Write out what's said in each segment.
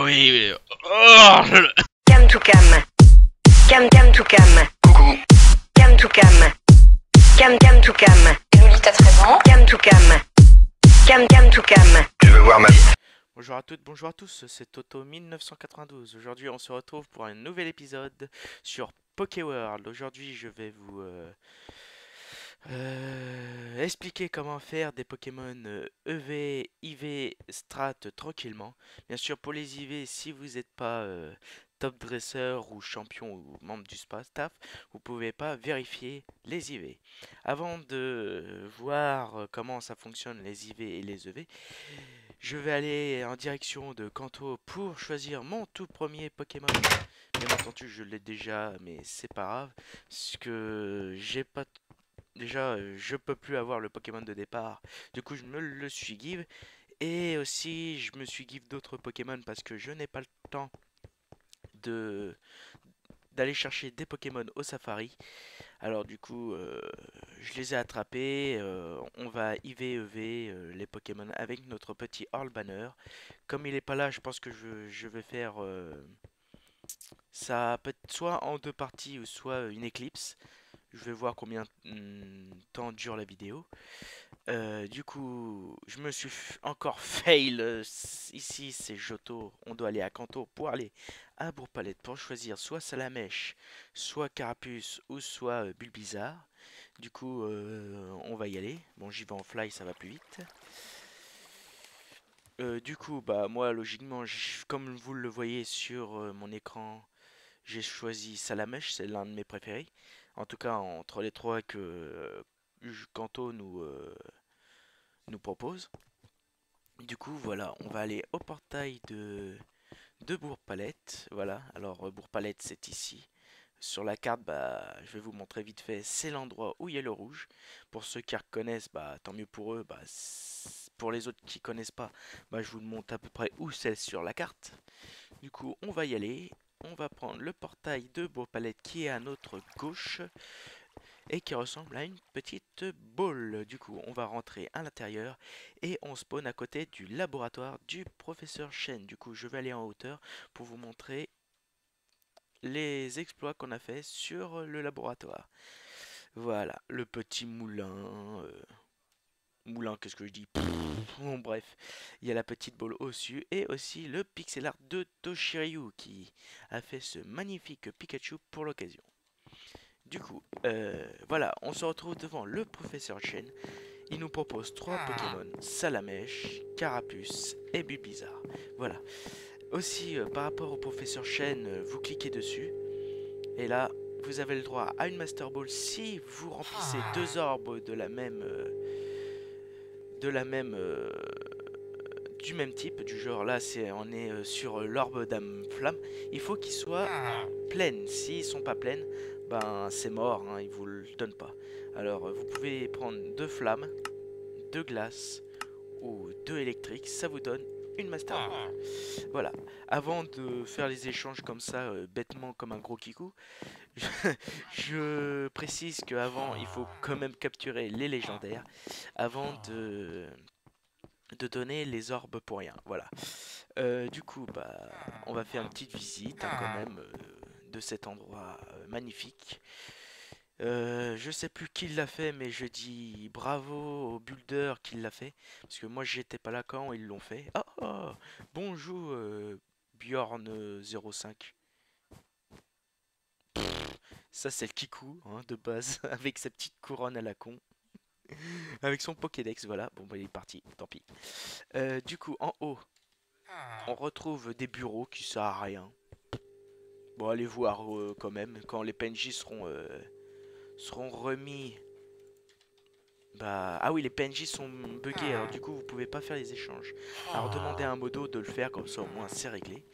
Oh oui, oui. Oh, Cam to cam. Cam to cam. Coucou. Cam to cam. Cam to cam. Louis, t'as 13 ans. Cam to cam. Cam to cam. Je veux voir ma... Bonjour à toutes, bonjour à tous, c'est Toto 1992. Aujourd'hui, on se retrouve pour un nouvel épisode sur Pokéworld. Aujourd'hui, je vais vous expliquer comment faire des Pokémon EV, IV, Strat tranquillement. Bien sûr, pour les IV, si vous n'êtes pas top dresseur ou champion ou membre du staff, vous pouvez pas vérifier les IV. Avant de voir comment ça fonctionne les IV et les EV, je vais aller en direction de Kanto pour choisir mon tout premier Pokémon. Bien entendu, je l'ai déjà, mais c'est pas grave, parce que j'ai pas déjà, je peux plus avoir le Pokémon de départ. Du coup, je me le suis give. Et aussi, je me suis give d'autres Pokémon parce que je n'ai pas le temps de d'aller chercher des Pokémon au Safari. Alors du coup, je les ai attrapés. On va IVEV les Pokémon avec notre petit Earl Banner. Comme il est pas là, je pense que je vais faire ça peut être soit en deux parties ou soit une éclipse. Je vais voir combien de temps dure la vidéo. Du coup, je me suis encore fail. Ici, c'est Johto. On doit aller à Kanto pour aller à Bourg-Palette pour choisir soit Salamèche, soit Carapuce ou soit Bulbizarre. Du coup, on va y aller. Bon, j'y vais en fly, ça va plus vite. Du coup, bah moi, logiquement, comme vous le voyez sur mon écran, j'ai choisi Salamèche, c'est l'un de mes préférés. En tout cas, entre les trois que Kanto nous propose. Du coup, voilà, on va aller au portail de Bourg-Palette. Voilà, alors Bourg-Palette, c'est ici. Sur la carte, bah, je vais vous montrer vite fait, c'est l'endroit où il y a le rouge. Pour ceux qui reconnaissent, bah, tant mieux pour eux. Bah, pour les autres qui connaissent pas, bah, je vous montre à peu près où c'est sur la carte. Du coup, on va y aller. On va prendre le portail de Bourg-Palette qui est à notre gauche et qui ressemble à une petite boule. Du coup, on va rentrer à l'intérieur et on spawn à côté du laboratoire du professeur Chen. Du coup, je vais aller en hauteur pour vous montrer les exploits qu'on a fait sur le laboratoire. Voilà, le petit moulin. Moulin, qu'est-ce que je dis? Bon, bref, il y a la petite boule au-dessus et aussi le pixel art de Toshiryu qui a fait ce magnifique Pikachu pour l'occasion. Du coup, voilà, on se retrouve devant le professeur Chen. Il nous propose 3 Pokémon, Salamèche, Carapuce et Bulbizarre. Voilà. Aussi, par rapport au professeur Chen, vous cliquez dessus. Et là, vous avez le droit à une Master Ball si vous remplissez 2 orbes de la même... du même type, du genre là on est sur l'orbe d'âme flamme. Il faut qu'ils soient pleines. S'ils sont pas pleines, ben c'est mort, hein, ils vous le donnent pas. Alors vous pouvez prendre 2 flammes, 2 glaces ou 2 électriques, ça vous donne une Master Ball. Voilà. Avant de faire les échanges comme ça, bêtement comme un gros kikou, je précise qu'avant il faut quand même capturer les légendaires avant de donner les orbes pour rien. Voilà. Du coup, bah, on va faire une petite visite hein, quand même de cet endroit magnifique. Je sais plus qui l'a fait, mais je dis bravo au builder qui l'a fait. Parce que moi j'étais pas là quand ils l'ont fait. Oh, oh bonjour Bjorn05. Ça c'est le Kiku hein, de base, avec sa petite couronne à la con. Avec son Pokédex, voilà. Bon bah il est parti, tant pis. Du coup, en haut, on retrouve des bureaux qui servent à rien. Bon, allez voir quand même, quand les PNJ seront remis. Bah, ah oui, les PNJ sont buggés, alors du coup, vous pouvez pas faire les échanges. Alors, demandez à un modo de le faire, comme ça au moins c'est réglé.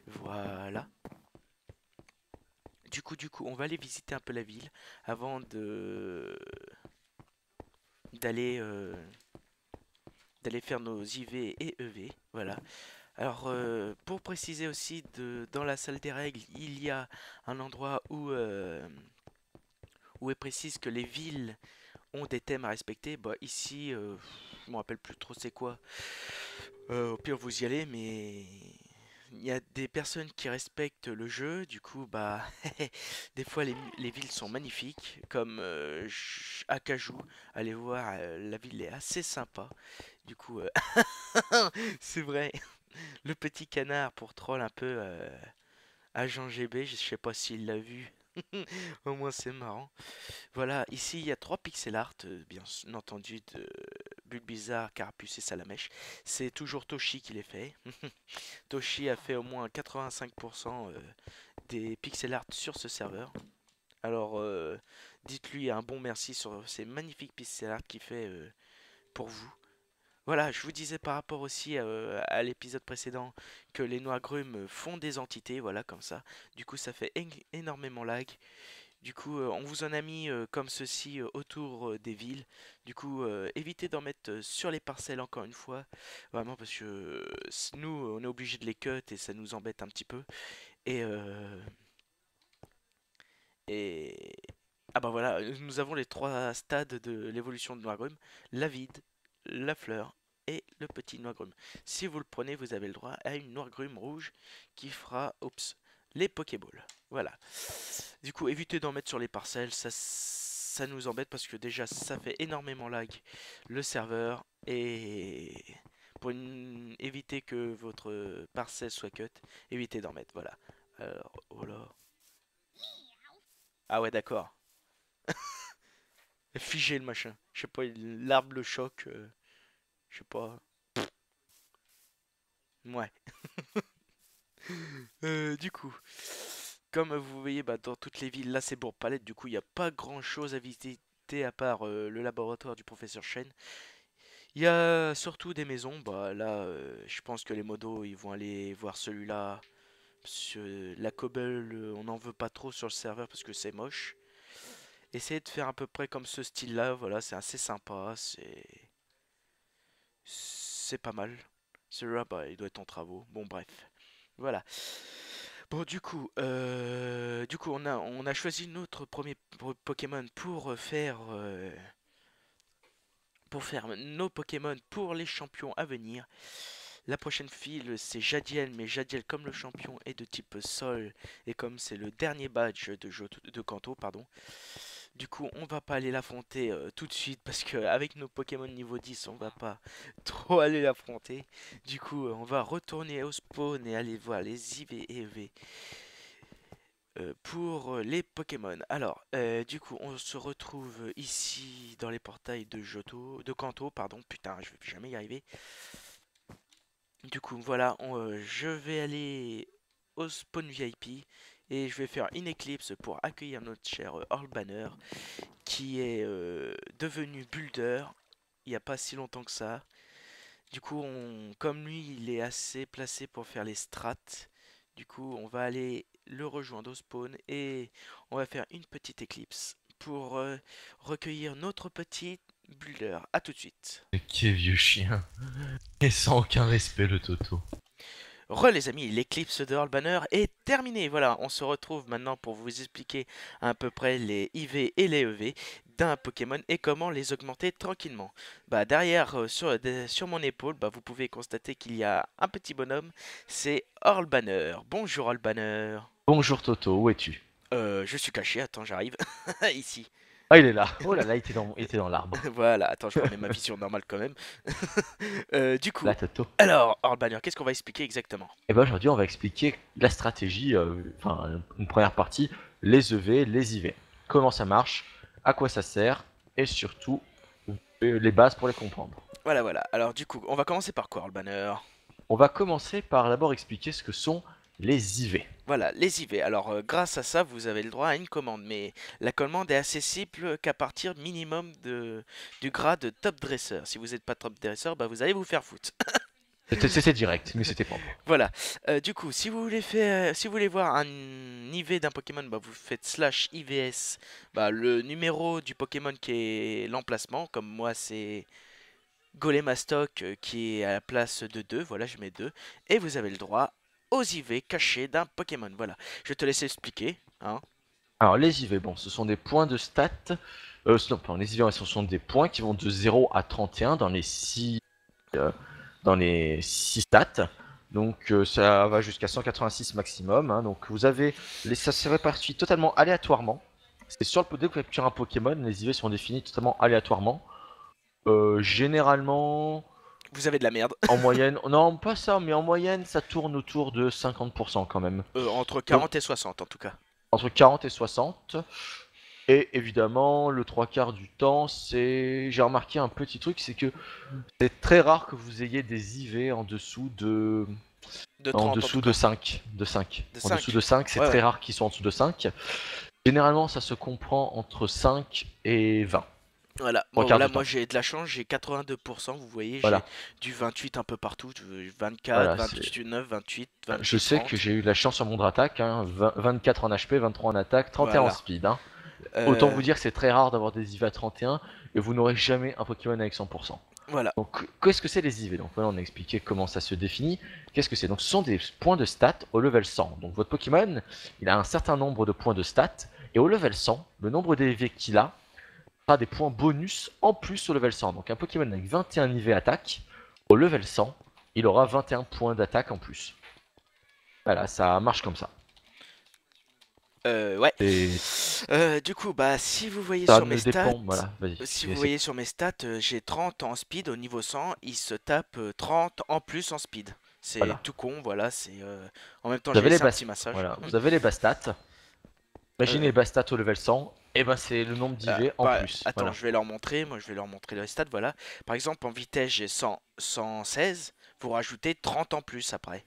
Voilà. Du coup, on va aller visiter un peu la ville avant d'aller faire nos IV et EV. Voilà. Alors, pour préciser aussi, dans la salle des règles, il y a un endroit où est précise que les villes ont des thèmes à respecter. Bah, ici, je me rappelle plus trop c'est quoi. Au pire, vous y allez, mais il y a des personnes qui respectent le jeu, du coup, bah, des fois les villes sont magnifiques, comme Akaju. Allez voir, la ville est assez sympa. Du coup, c'est vrai, le petit canard pour troll un peu Agent GB, je sais pas s'il l'a vu. Au moins c'est marrant. Voilà, ici il y a trois pixel art, bien entendu, de Bulbizarre, Carapuce et Salamèche. C'est toujours Toshi qui les fait. Toshi a fait au moins 85% des pixel art sur ce serveur. Alors dites-lui un bon merci sur ces magnifiques pixel art qu'il fait pour vous. Voilà, je vous disais par rapport aussi à l'épisode précédent que les noix-grumes font des entités, voilà comme ça. Du coup ça fait énormément lag. Du coup, on vous en a mis comme ceci autour des villes. Du coup, évitez d'en mettre sur les parcelles encore une fois. Vraiment parce que nous, on est obligé de les cut et ça nous embête un petit peu. Et, et... Ah bah voilà, nous avons les trois stades de l'évolution de Noirgrum. La vide, la fleur et le petit Noirgrum. Si vous le prenez, vous avez le droit à une Noirgrum rouge qui fera, oups, les Pokéballs. Voilà. Du coup, évitez d'en mettre sur les parcelles, ça nous embête parce que déjà ça fait énormément lag le serveur et pour éviter que votre parcelle soit cut, évitez d'en mettre, voilà. Alors, oh là. Ah ouais, d'accord. Figé le machin. Je sais pas, l'arbre le choc, je sais pas. Ouais. Du coup, comme vous voyez bah, dans toutes les villes, là c'est pour palette, du coup il n'y a pas grand chose à visiter à part le laboratoire du professeur Shen. Il y a surtout des maisons, bah là je pense que les modos ils vont aller voir celui-là. La cobble on n'en veut pas trop sur le serveur parce que c'est moche. Essayez de faire à peu près comme ce style-là, voilà c'est assez sympa, c'est pas mal. Celui-là bah il doit être en travaux, bon bref. Voilà. Bon, du coup, on a choisi notre premier Pokémon pour faire nos Pokémon pour les champions à venir. La prochaine file, c'est Jadiel, mais Jadiel, comme le champion, est de type Sol, et comme c'est le dernier badge de Kanto, pardon. Du coup, on va pas aller l'affronter tout de suite, parce qu'avec nos Pokémon niveau 10, on va pas trop aller l'affronter. Du coup, on va retourner au spawn et aller voir les IV et EV pour les Pokémon. Alors, du coup, on se retrouve ici dans les portails de Kanto, pardon. Putain, je vais jamais y arriver. Du coup, voilà, je vais aller au spawn VIP et je vais faire une éclipse pour accueillir notre cher Earl Banner qui est devenu builder il n'y a pas si longtemps que ça. Du coup, comme lui, il est assez placé pour faire les strats. Du coup, on va aller le rejoindre au spawn et on va faire une petite éclipse pour recueillir notre petit builder. A tout de suite. Quel vieux chien. Et sans aucun respect le Toto. Les amis, l'éclipse de Earl Banner est terminée. Voilà, on se retrouve maintenant pour vous expliquer à peu près les IV et les EV d'un Pokémon et comment les augmenter tranquillement. Bah derrière sur mon épaule, bah, vous pouvez constater qu'il y a un petit bonhomme, c'est Earl Banner. Bonjour Earl Banner. Bonjour Toto, où es-tu? Je suis caché, attends, j'arrive. Ici. Ah il est là. Oh là là, il était dans l'arbre. Voilà, attends, je remets ma vision normale quand même. Du coup, Là Toto. alors, Earl Banner, qu'est-ce qu'on va expliquer exactement? Et ben aujourd'hui on va expliquer la stratégie, enfin une première partie, les EV, les IV. Comment ça marche, à quoi ça sert, et surtout les bases pour les comprendre. Voilà, voilà. Alors du coup, on va commencer par quoi, Earl Banner? On va commencer par d'abord expliquer ce que sont les IV. Voilà, les IV. Alors, grâce à ça, vous avez le droit à une commande, mais la commande est accessible qu'à partir minimum du grade top dresseur. Si vous n'êtes pas top dresseur, bah vous allez vous faire foutre. C'était direct, mais c'était propre. Voilà. Du coup, si vous voulez voir un IV d'un Pokémon, bah vous faites slash IVS, bah le numéro du Pokémon qui est l'emplacement. Comme moi, c'est Golemastoc qui est à la place de 2. Voilà, je mets 2. Et vous avez le droit aux IV cachés d'un Pokémon. Voilà. Je te laisse expliquer. Hein. Alors les IV, bon, ce sont des points de stats. Non, pardon, les IV, ce sont des points qui vont de 0 à 31 dans les 6 stats. Donc ça va jusqu'à 186 maximum. Hein. Donc vous avez ça se répartit totalement aléatoirement. C'est sur le dès que vous capturez un Pokémon, les IV sont définis totalement aléatoirement. Généralement, Vous avez de la merde. en moyenne, non pas ça, mais en moyenne ça tourne autour de 50% quand même. Entre Donc 40 et 60 en tout cas. entre 40 et 60. Et évidemment, le trois quarts du temps, c'est. J'ai remarqué un petit truc, c'est que c'est très rare que vous ayez des IV en dessous de. De En 30 en dessous tout de cas. 5. De 5. De En 5. dessous de 5, c'est Ouais, très ouais. rare qu'ils soient en dessous de 5. Généralement, ça se comprend entre 5 et 20. Voilà, Trois moi, quarts voilà, du moi temps. j'ai de la chance, j'ai 82%, vous voyez, j'ai Voilà. du 28 un peu partout, 24, Voilà, c'est. 29, 28, Je 28, sais que 30. j'ai eu de la chance sur mon attaque, hein, 24 en HP, 23 en attaque, 31 en Voilà. speed. Hein. Autant Euh, vous dire que c'est très rare d'avoir des IV à 31 et vous n'aurez jamais un Pokémon avec 100%. voilà. Donc, qu'est-ce que c'est les IV? Donc, voilà, on a expliqué comment ça se définit. Qu'est-ce que c'est? Donc, ce sont des points de stats au level 100. Donc, votre Pokémon, il a un certain nombre de points de stats, et au level 100, le nombre d'EV qu'il a sera des points bonus en plus au level 100. Donc, un Pokémon avec 21 IV attaque, au level 100, il aura 21 points d'attaque en plus. Voilà, ça marche comme ça. Ouais. Et Du coup, bah, si vous voyez ça sur mes ne stats, dépend. Voilà, vas-y. si vous voyez sur mes stats, j'ai 30 en speed au niveau 100, il se tape 30 en plus en speed. C'est Voilà. tout con, voilà, c'est... En même temps, Vous j'ai avez les laissé un bas, petit massage. voilà, vous avez les bas stats. Imaginez Euh, les bas stats au level 100, et ben c'est le nombre d'IV en plus. Attends, Voilà. je vais leur montrer. Moi, je vais leur montrer les stats. Voilà. Par exemple, en vitesse, j'ai 100, 116. Vous rajoutez 30 en plus après.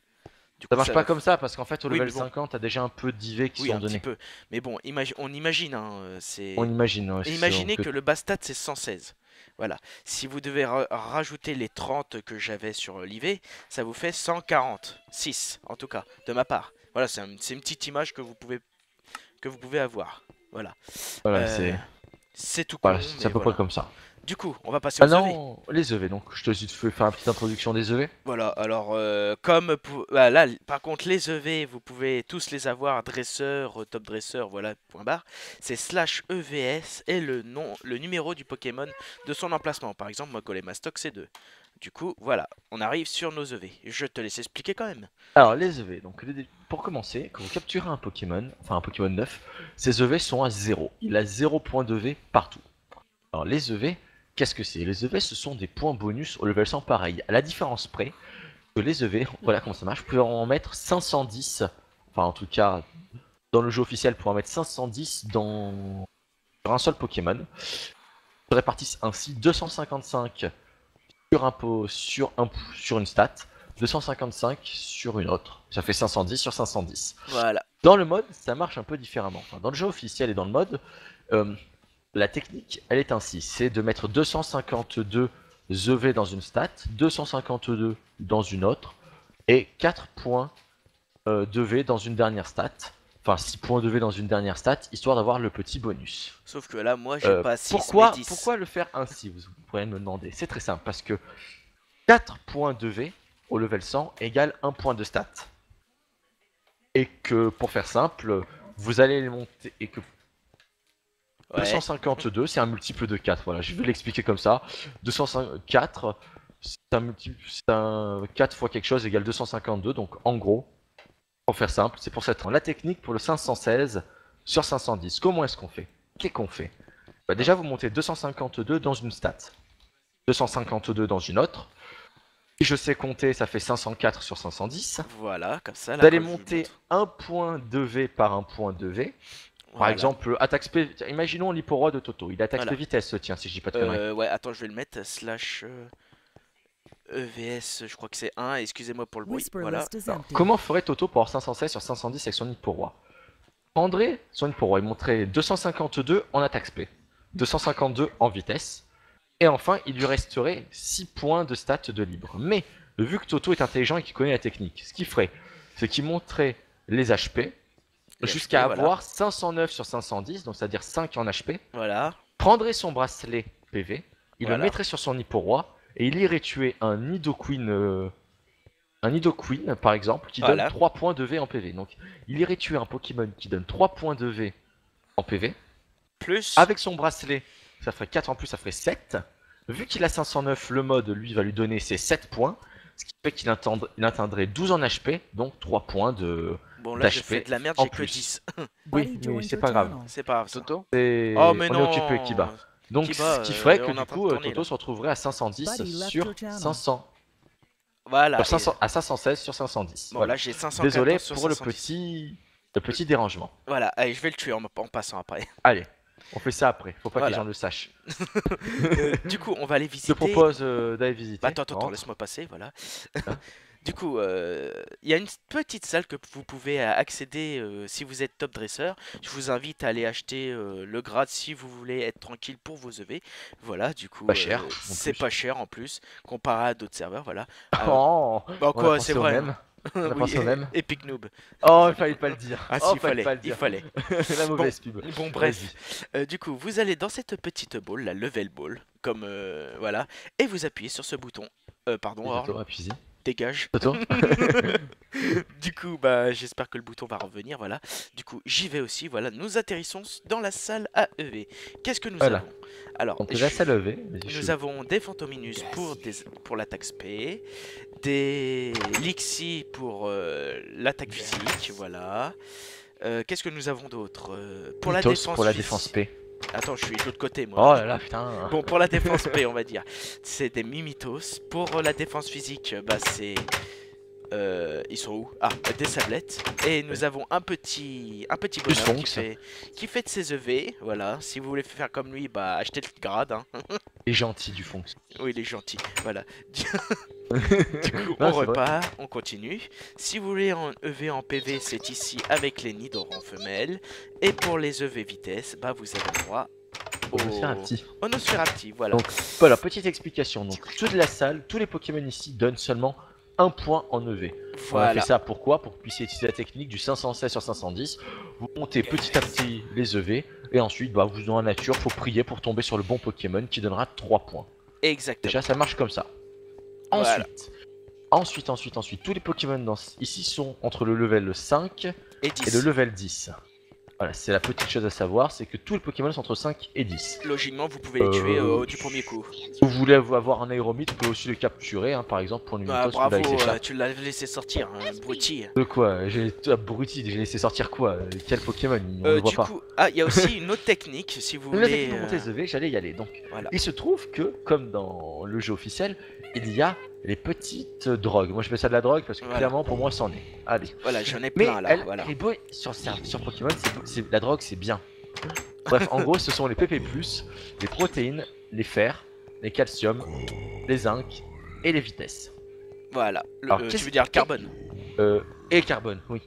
Du Ça coup, marche ça. pas comme ça parce qu'en fait au Oui, level mais bon. 50 t'as déjà un peu d'IV qui Oui, sont un petit donnés. peu. Mais bon, on imagine. Hein, On c'est. imagine, ouais, Imaginez que le bas stat, c'est 116. Voilà. Si vous devez rajouter les 30 que j'avais sur l'IV, ça vous fait 146, en tout cas, de ma part. Voilà, c'est une petite image que vous pouvez avoir. Voilà. voilà, Euh, c'est tout con, voilà, c'est mais à peu près voilà. comme ça. Du coup, on va passer aux EV. Maintenant, les EV, donc je te dis de faire une petite introduction des EV. Voilà, alors là, par contre, les EV, vous pouvez tous les avoir, dresseur, top dresseur, voilà, point barre. C'est slash EVS et le nom, le numéro du Pokémon de son emplacement. Par exemple, moi, Golemastoc, c'est 2. Du coup, voilà, on arrive sur nos EV. Je te laisse expliquer quand même. Alors les EV, donc pour commencer, quand vous capturez un Pokémon, enfin un Pokémon neuf, ces EV sont à 0. Il a 0 points d'EV partout. Alors les EV, qu'est-ce que c'est? Les EV ce sont des points bonus au level 100 pareil. À la différence près que les EV, voilà comment ça marche, vous pouvez en mettre 510, enfin en tout cas dans le jeu officiel pour en mettre 510 sur un seul Pokémon. Se répartissent ainsi 255 sur une stat, 255 sur une autre. Ça fait 510 sur 510. Voilà, Dans le mode, ça marche un peu différemment. Enfin, dans le jeu officiel et dans le mode, euh, la technique, elle est ainsi. C'est de mettre 252 EV dans une stat, 252 dans une autre, et 4 points d'EV dans une dernière stat. Enfin, 6 points d'EV dans une dernière stat, histoire d'avoir le petit bonus. sauf que là, moi, j'ai pas 6, mais Pourquoi, 10. pourquoi le faire ainsi, vous pourriez me demander? C'est très simple, parce que 4 points d'EV au level 100 égale 1 point de stat. Et que, pour faire simple, vous allez les monter, et que Ouais, 252, c'est un multiple de 4, voilà, je vais l'expliquer comme ça. 254, c'est un 4 fois quelque chose égale 252, donc en gros, pour faire simple, c'est pour cette la technique pour le 516 sur 510. Comment est-ce qu'on fait? Qu'est-ce qu'on fait? Bah déjà, vous montez 252 dans une stat, 252 dans une autre. Si je sais compter, ça fait 504 sur 510. voilà, comme ça, Vous là, allez quand je vous le monter montre. un point de V par un point de V. Par Voilà. exemple, attaque spé... Imaginons l'Hipporoi de Toto. Il attaque Voilà. spé vitesse, tiens, si je dis pas de conneries. Ouais, attends, je vais le mettre, slash EVS, je crois que c'est 1, excusez-moi pour le bruit, Whisper voilà. list is Alors, empty. comment ferait Toto pour avoir 516 sur 510 avec son Hipporoi? Prendrait son Hipporoi, il montrait 252 en attaque spé, 252 en vitesse, et enfin, il lui resterait 6 points de stats de libre. Mais, vu que Toto est intelligent et qu'il connaît la technique, ce qu'il ferait, c'est qu'il monterait les HP, Les jusqu'à HP, voilà. avoir 509 sur 510, donc c'est-à-dire 5 en HP, Voilà, prendrait son bracelet PV, il Voilà. le mettrait sur son Hipporoi, et il irait tuer un Nidoqueen, par exemple, qui Voilà. donne 3 points de V en PV. Donc, il irait tuer un Pokémon qui donne 3 points de V en PV. plus, Avec son bracelet, ça ferait 4 en plus, ça ferait 7. Vu qu'il a 509, le mode, lui, va lui donner ses 7 points. Ce qui fait il atteindrait 12 en HP, donc 3 points Bon, là, je fais d'HP de la merde, en j'ai que plus. 10. Oui, mais c'est pas grave. C'est pas grave, ça. Toto? Oh, mais On est occupé, non! Kiba. Donc, Kiba, ce qui ferait que on est du en train de coup, tourner, Toto là. se retrouverait à 510 sur 500. Voilà. Sur 500 à 516 sur 510. Bon, Voilà. là, j'ai 514 Désolé sur pour 510. le petit dérangement. Voilà, allez, je vais le tuer en passant après. Allez, on fait ça après. Faut pas que les Voilà. gens le sachent. Du coup, on va aller Je visiter. te propose d'aller visiter. Bah, attends, Rentre. laisse-moi passer, voilà. Hein. Du coup, il y a une petite salle que vous pouvez accéder si vous êtes top dresseur. Je vous invite à aller acheter le grade si vous voulez être tranquille pour vos EV. Voilà, du coup, Pas cher, en c'est plus. pas cher en plus, comparé à d'autres serveurs, voilà. Oh, Bah on a quoi, pensé c'est au vrai. même. On a pensé au même. Epic Noob. Oh, il fallait pas le dire. Ah Oh, si, il pas le il dire. fallait. La mauvaise pub. Bon, bref. Du coup, vous allez dans cette petite ball, la level ball, comme voilà, et vous appuyez sur ce bouton. Pardon, Vas-y. Orle, Toto, appuie-y. dégage. Toto. Du coup, bah, j'espère que le bouton va revenir, voilà. Du coup, j'y vais aussi, voilà. Nous atterrissons dans la salle AEV. Qu'est-ce que nous Voilà. avons? Alors, Donc là, ça levé. nous avons des Fantominus pour l'attaque spé, des Lixi pour l'attaque physique, voilà. Qu'est-ce que nous avons d'autre? Pour la défense pour la physique. défense P. Attends, je suis de l'autre côté, moi. Oh là là, putain. Bon, pour la défense P, on va dire, c'est des Mimitos. Pour la défense physique, bah, c'est... ils sont où? Ah, des sablettes. Et nous avons un petit bonhomme qui fait de ses EV. Voilà, si vous voulez faire comme lui, bah achetez le grade. Hein. Il est gentil du fond. Oui, il est gentil. Voilà. Du coup, Non, on c'est repart, on continue. Si vous voulez en EV en PV, c'est ici avec les nids d'oran femelles. Et pour les EV vitesse, bah vous avez le droit On va faire un petit. au Nosferatu, voilà. Donc voilà, petite explication. Donc toute la salle, tous les Pokémon ici donnent seulement un point en EV. On a Voilà. fait ça pourquoi? Pour que vous puissiez utiliser la technique du 516 sur 510. Vous montez petit à petit les EV. Et ensuite, bah, vous dans la nature, faut prier pour tomber sur le bon Pokémon qui donnera 3 points. Exactement. Déjà, ça marche comme ça. Voilà. Ensuite, tous les Pokémon ici sont entre le level 5 Et 10. et le level 10. Voilà, c'est la petite chose à savoir, c'est que tous les Pokémon sont entre 5 et 10. Logiquement, vous pouvez les tuer du premier coup. Si vous voulez avoir un aéromite, vous pouvez aussi le capturer, hein, par exemple pour une Ah, Mimitos, vous bravo, l'avez laissé ça. tu l'as laissé sortir, hein, abruti. De quoi? Abruti, j'ai laissé sortir quoi? Quel Pokémon? On le voit Du pas. coup, il y a aussi une autre technique, si vous La voulez. technique de monter EV, j'allais y aller. Donc, Voilà. il se trouve que, comme dans le jeu officiel, il y a les petites drogues. Moi, je fais ça de la drogue parce que Voilà. clairement, pour moi, c'en est. Allez. Voilà, j'en ai Mais plein là. elle, Voilà. elle est beau sur Pokémon, la drogue, c'est bien. Bref, en gros, ce sont les PP+, les protéines, les fers, les calcium, les zinc et les vitesses. Voilà. Alors, Tu qu'est-ce veux dire le carbone? Et carbone, oui.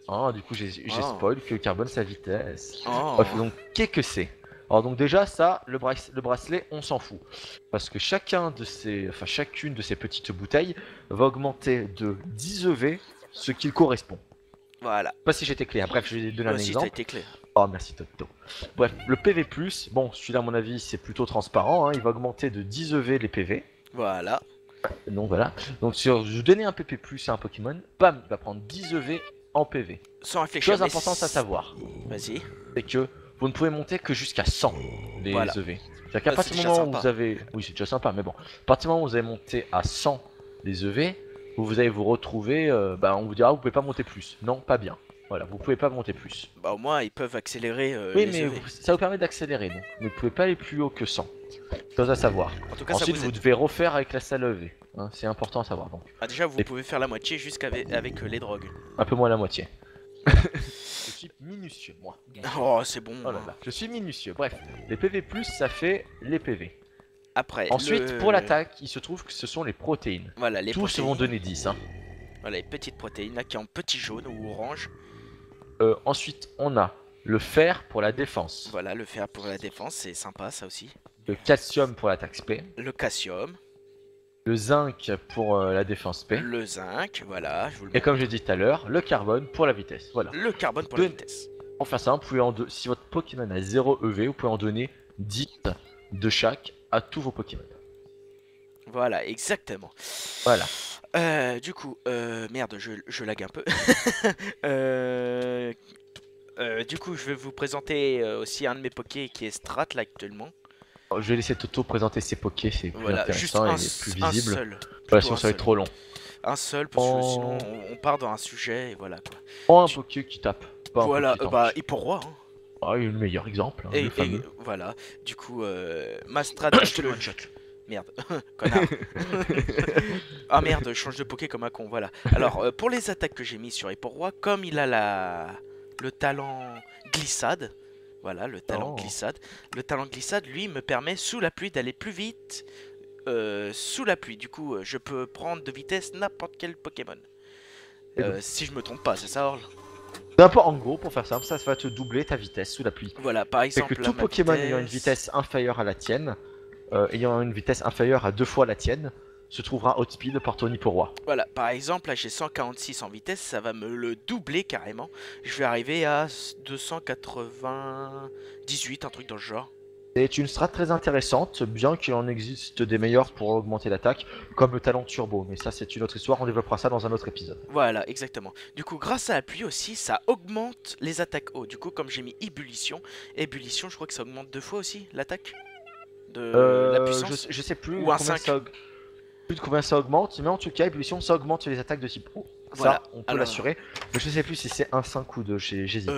Ah, du coup, j'ai Oh. spoil que carbone, c'est la vitesse. Oh. Bref, donc, qu'est-ce que c'est? Alors, donc, déjà, ça, le bracelet, on s'en fout. Parce que chacune de ces petites bouteilles va augmenter de 10 EV ce qu'il correspond. Voilà. Je sais pas si j'étais clair. Bref, je vais donner un Aussi, t'as exemple. été clair. Oh, merci Toto. Bref, le PV+, bon, celui-là, à mon avis, c'est plutôt transparent. Hein, il va augmenter de 10 EV les PV. Voilà. Donc, voilà. Donc, sur je donnais un PP+, à un Pokémon, bam, il va prendre 10 EV en PV. Sans réfléchir. Chose mais importante à savoir, Vas-y. c'est que vous ne pouvez monter que jusqu'à 100 les Voilà. EV. C'est-à-dire qu'à Ah, partir c'est du déjà moment où sympa. vous avez... Oui, c'est déjà sympa, mais bon. À partir du moment où vous avez monté à 100 les EV, vous allez vous retrouver... on vous dira, vous pouvez pas monter plus. Non, pas bien. Voilà, vous pouvez pas monter plus. Bah, au moins, ils peuvent accélérer Oui, les mais EV. ça vous permet d'accélérer, donc. Mais vous pouvez pas aller plus haut que 100. Chose à savoir. En tout cas, Ensuite, ça vous vous aide. devez refaire avec la salle EV. Hein, c'est important à savoir, donc. Ah, déjà, vous Et- pouvez faire la moitié jusqu'avec les drogues. Un peu moins la moitié. Je suis minutieux, moi. Oh, c'est bon. Oh là là, je suis minutieux. Bref, les PV+, ça fait les PV. Après, Ensuite, pour l'attaque, il se trouve que ce sont les protéines. Voilà, les Tous se vont protéines. donner 10. Hein. Voilà, les petites protéines là qui est en petit jaune ou orange. Ensuite, on a le fer pour la défense, Voilà, le fer pour la défense, c'est sympa ça aussi. le calcium pour l'attaque SP, Le calcium, le zinc pour la défense P, le zinc, voilà, je vous le et montre. comme j'ai dit tout à l'heure, le carbone pour la vitesse. Voilà. Le carbone pour la Deux- vitesse. Pour faire ça, vous pouvez si votre Pokémon a 0 EV, vous pouvez en donner 10 de chaque à tous vos Pokémon. Voilà, exactement. Voilà. Du coup, merde, je lag un peu. Du coup, je vais vous présenter aussi un de mes Pokés qui est Strat là actuellement. Je vais laisser Toto présenter ses Pokés, c'est plus Voilà, juste intéressant un, et plus un visible. seul. Voilà, plutôt sinon un ça va être seul. trop long. Un seul, parce que sinon Oh. on part dans un sujet et voilà quoi. Oh, un Poké qui tape, pas un Voilà, Poké tank. bah, et pour roi, hein. Ah, il est le meilleur exemple, hein, le Et fameux. voilà, du coup, ma strat. Je te le one shot. Merde, connard. Ah merde, je change de Poké comme un con, voilà. Alors, pour les attaques que j'ai mis sur Roi, comme il a le talent glissade, voilà, le talent Oh. glissade. Le talent glissade, lui, me permet sous la pluie d'aller plus vite sous la pluie. Du coup, je peux prendre de vitesse n'importe quel Pokémon. Et donc Si je me trompe pas, c'est ça, Orl? N'importe, en gros, pour faire simple, ça va te doubler ta vitesse sous la pluie. Voilà, par C'est que exemple, là, tout ma Pokémon ayant une vitesse inférieure à la tienne, ayant une vitesse inférieure à 2 fois la tienne, se trouvera outspeed par ton Roi. Voilà, par exemple, là j'ai 146 en vitesse, ça va me le doubler carrément. Je vais arriver à 298, un truc dans le genre. C'est une strat très intéressante, bien qu'il en existe des meilleures pour augmenter l'attaque, comme le talent turbo, mais ça c'est une autre histoire, on développera ça dans un autre épisode. Voilà, exactement. Du coup, grâce à la pluie aussi, ça augmente les attaques haut. Du coup, comme j'ai mis ébullition, je crois que ça augmente 2 fois aussi l'attaque de la puissance. Je sais plus Ou un combien 5. plus de combien ça augmente, mais en tout cas, ébullition ça augmente les attaques de type pro. Voilà, Ça, on peut alors- l'assurer, mais je sais plus si c'est un 5 ou 2, j'hésite.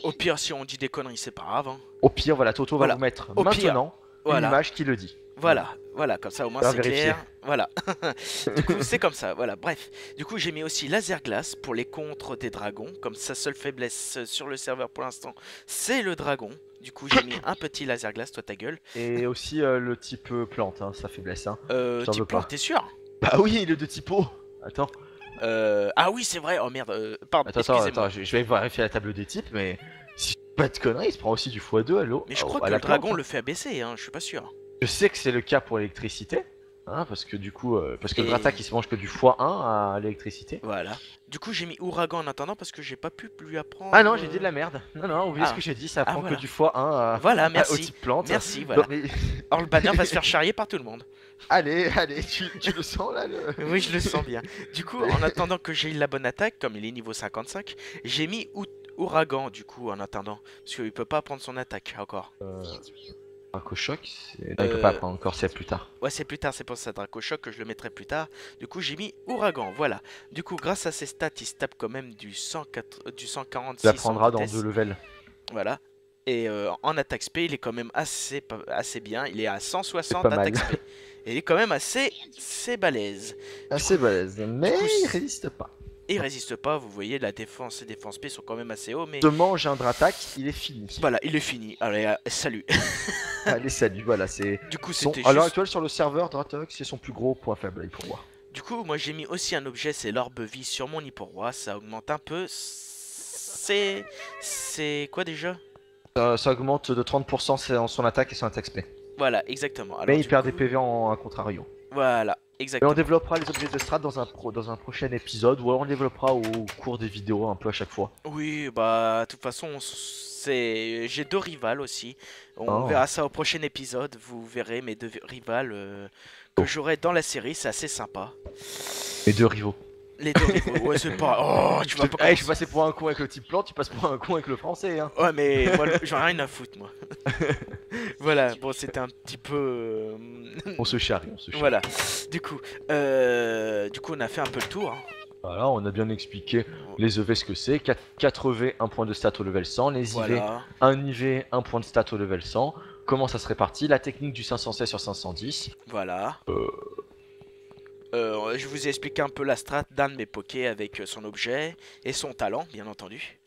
Au pire, si on dit des conneries, c'est pas grave, hein. Au pire, voilà, Toto Voilà. va vous mettre Au pire, maintenant une Voilà. image qui le dit. Voilà, comme ça au moins On va c'est vérifier. clair. Voilà. Du coup, c'est comme ça, voilà. Bref. Du coup, j'ai mis aussi laser glace pour les contres des dragons. Comme sa seule faiblesse sur le serveur pour l'instant, c'est le dragon. Du coup, j'ai mis un petit laser glace, toi ta gueule. Et aussi le type plante, hein, sa faiblesse. Hein. Je t'en veux Type pas. plante, t'es sûr? Bah oui, il est de type eau. Attends, Ah oui, c'est vrai. Oh merde, pardon, attends, excusez-moi. je vais vérifier la table des types, mais si je dis pas de conneries, il se prend aussi du x2 à l'eau. Mais je crois que à le la plante, dragon hein. le fait abaisser, hein, je suis pas sûr. Je sais que c'est le cas pour l'électricité, hein, parce que du coup, parce que Et- le Gratak il se mange que du x1 à l'électricité. Voilà. Du coup, j'ai mis ouragan en attendant parce que j'ai pas pu lui apprendre. Ah non, j'ai dit de la merde. Non, non, oubliez Ah. ce que j'ai dit, ça Ah, prend voilà. que du x1 Voilà, au merci. type plante. Merci, voilà. Non, mais... Or, le banner va se faire charrier par tout le monde. allez, tu le sens là Oui, je le sens bien. Du coup, en attendant que j'ai la bonne attaque, comme il est niveau 55, j'ai mis ouragan du coup en attendant. Parce qu'il peut pas prendre son attaque encore. Dracochoc, non, il peut pas apprendre encore, c'est plus tard. Ouais, c'est plus tard, c'est pour ça Dracochoc que je le mettrai plus tard. Du coup, j'ai mis ouragan, voilà. Du coup, grâce à ses stats, il se tape quand même du 146 Tu l'apprendras en dans vitesse. 2 levels. Voilà. Et en attaque spé, il est quand même assez bien. Il est à 160 C'est pas mal. attaque spé. Et il est quand même assez balèze. Assez balèze, mais coup, il résiste pas. Et il résiste pas, vous voyez, la défense et défense spé sont quand même assez hauts, mais Se mange un Dratak, il est fini. voilà, il est fini. Allez, salut. Allez, salut, voilà, c'est. Du coup, Son... c'était À l'heure juste... actuelle, sur le serveur, Dratak, c'est son plus gros point faible pour moi. Du coup, moi j'ai mis aussi un objet, c'est l'orbe vie sur mon Roi. Ça augmente un peu. C'est quoi déjà? Ça augmente de 30% son attaque et son attaque spé. Voilà, exactement. Alors, Mais il du perd coup, des PV en contrario. Voilà, Et exactement. on développera les objets de strat dans un prochain épisode, ou alors on développera au cours des vidéos un peu à chaque fois. Oui, bah, de toute façon, j'ai 2 rivales aussi. On Oh. verra ça au prochain épisode. Vous verrez mes 2 rivales que Oh. j'aurai dans la série. C'est assez sympa. Les deux rivaux. Les 2 rivaux, ouais, c'est pas. Oh, tu vas pas. Hey, je suis passé pour un con avec le type plante, tu passes pour un con avec le français, hein. Ouais, mais moi, j'en ai rien à foutre, moi. Voilà, bon, c'était un petit peu. On se charrie, on se charrie. Voilà. Du coup, on a fait un peu le tour, hein. Voilà, on a bien expliqué les EV ce que c'est. 4 EV, 1 point de stat au level 100. Les IV, Voilà. 1 IV, 1 point de stat au level 100. Comment ça se répartit? La technique du 516 sur 510. Voilà. Je vous ai expliqué un peu la strat d'un de mes pokés avec son objet et son talent, bien entendu.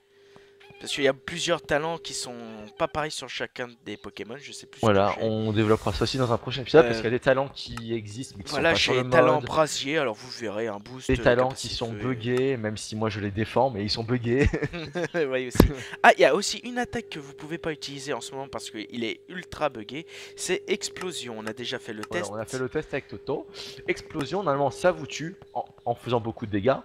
Parce qu'il y a plusieurs talents qui sont pas pareils sur chacun des Pokémon, je sais plus. ce Voilà, que j'ai. on développera ça aussi dans un prochain épisode parce Euh, qu'il y a des talents qui existent mais qui Voilà, sont pas sur j'ai le talent mode. brasier, alors vous verrez un boost. Des talents qui capacité sont de feu. buggés, même si moi je les défends, mais ils sont buggés. Ouais, aussi. Ah, il y a aussi une attaque que vous pouvez pas utiliser en ce moment parce qu'il est ultra buggé. C'est Explosion. On a déjà fait le Voilà, test. on a fait le test avec Toto. Explosion, normalement ça vous tue en faisant beaucoup de dégâts.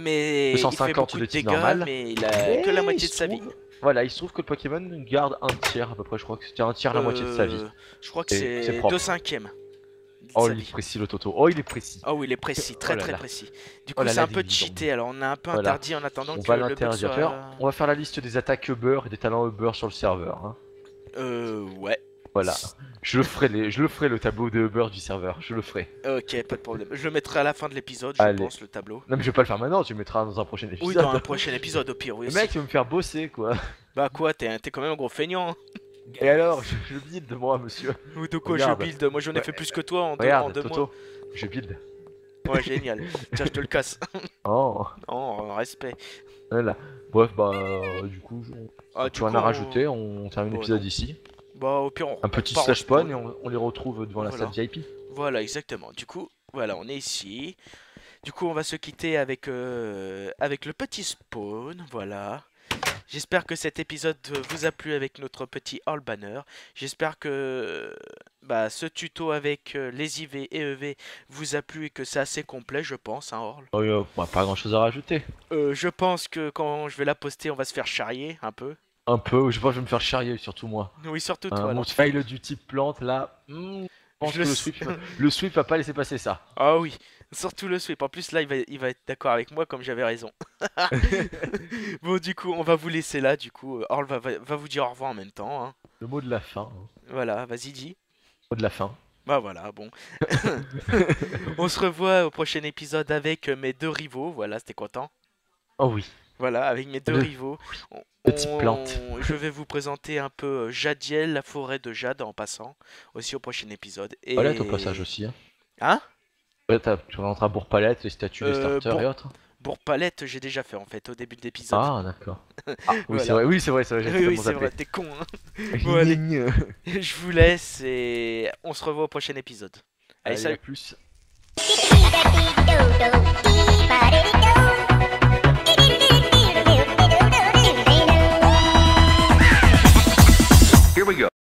Mais il fait 250 beaucoup de de type dégâts, normal. mais il a Mais que la moitié il de se sa vie. trouve- Voilà, il se trouve que le Pokémon garde un tiers à peu près, je crois que c'était un tiers la moitié de sa vie. Je crois que Et c'est c'est propre. 2/5 de Oh, sa il est vie. précis le Toto. Oh, il est précis. Oh oui, il est précis, très Oh là très là. précis. Du Oh coup, là c'est là, un peu des cheaté, alors on a un peu Voilà. interdit en attendant On que va le bug l'interdire. soit... On va faire la liste des attaques Uber et des talents Uber sur le serveur. Hein. Ouais. Voilà. Je le ferai le tableau de Uber du serveur, je le ferai. Ok, pas de problème. Je le mettrai à la fin de l'épisode, je Allez. pense, le tableau. Non mais je vais pas le faire maintenant, tu le mettras dans un prochain épisode. Oui, dans un prochain épisode, au pire, oui Le aussi. mec, il veut me faire bosser quoi. Bah quoi, t'es quand même un gros feignant, hein. Et alors, je build de moi, monsieur. Ou de quoi Regarde. je build? Moi j'en ai Ouais. fait plus que toi en Regarde, deux mois. Toto, je build. Ouais, génial. Tiens, je te le casse. Oh, Oh, respect. voilà. Bref, bah, du coup, Ah, tu en as rajouté, on termine Bon, l'épisode non. ici. Bah, au pire, Un petit part en slash spawn et spawn. on les retrouve devant la Voilà. salle VIP. Voilà, exactement. Du coup, voilà, on est ici. Du coup, on va se quitter avec, avec le petit spawn. Voilà. J'espère que cet épisode vous a plu avec notre petit all banner. J'espère que bah, ce tuto avec les IV et EV vous a plu et que c'est assez complet, je pense, hein, Orl. Oh, bah, pas grand chose à rajouter. Je pense que quand je vais la poster, on va se faire charrier un peu. Un peu, je pense que je vais me faire charrier, surtout moi. Oui, surtout toi, là. Mon fail du type plante là. Je pense Je que sais. le sweep va pas laisser passer ça. Ah oui, surtout le sweep. En plus, là, il va être d'accord avec moi comme j'avais raison. Bon, du coup, on va vous laisser là. Du coup, Orl va vous dire au revoir en même temps, hein. Le mot de la fin. Voilà, vas-y, dis. Mot de la fin. Bah voilà, bon. On se revoit au prochain épisode avec mes deux rivaux. Voilà, c'était content. Oh oui. Voilà, avec mes deux Le rivaux. petite plante. Je vais vous présenter un peu Jadiel, la forêt de Jade en passant. Aussi au prochain épisode. Et... Voilà, ton passage aussi. Hein. Hein? Ouais, tu rentreras à Bourg-Palette, les statues, les starters Bourg- et autres. Bourg-Palette, j'ai déjà fait en fait au début de l'épisode. Ah, d'accord. Ah, oui, Voilà. c'est vrai, oui, c'est vrai, j'ai Oui, totalement oui, c'est zappé. vrai, t'es con, hein. Bon, allez, je vous laisse et on se revoit au prochain épisode. Allez, Allez, salut. à plus. Dee-da-dee-do-do, dee-ba-dee-do.